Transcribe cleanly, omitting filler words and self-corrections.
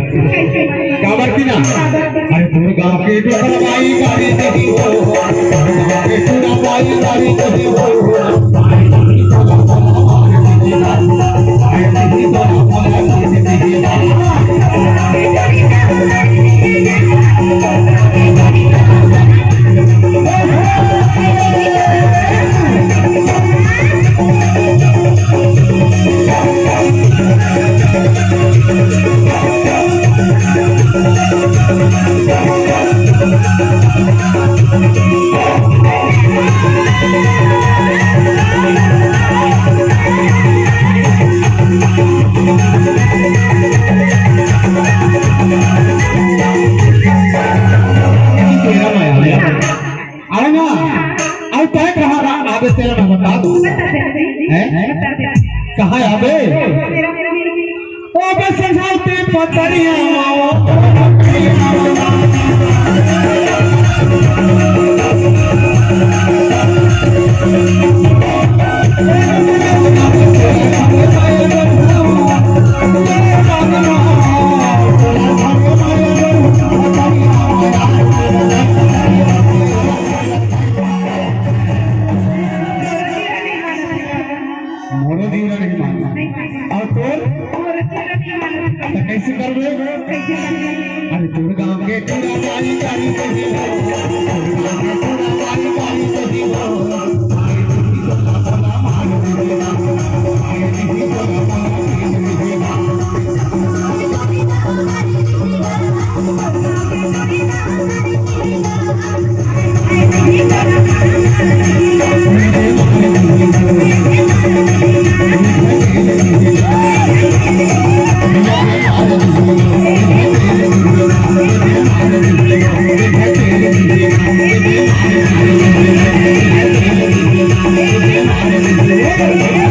काबर की ना अरे दुर्गा के टुकड़ा बाई गाड़ी देती हो दुर्गा के टुकड़ा बाई गाड़ी देती हो बाई नहीं तो हमारे दीदा बाई नहीं तो हमारे दीदा कहाँ आवे ओ बस संभालते पतरिया माओ कैसे कर लो अरे दुर्गा के टुकड़ा बाई गाड़ी देती हो दुर्गा के टुकड़ा बाई गाड़ी देती हो बाई नहीं तो हमारे दीदा बाई नहीं तो हमारे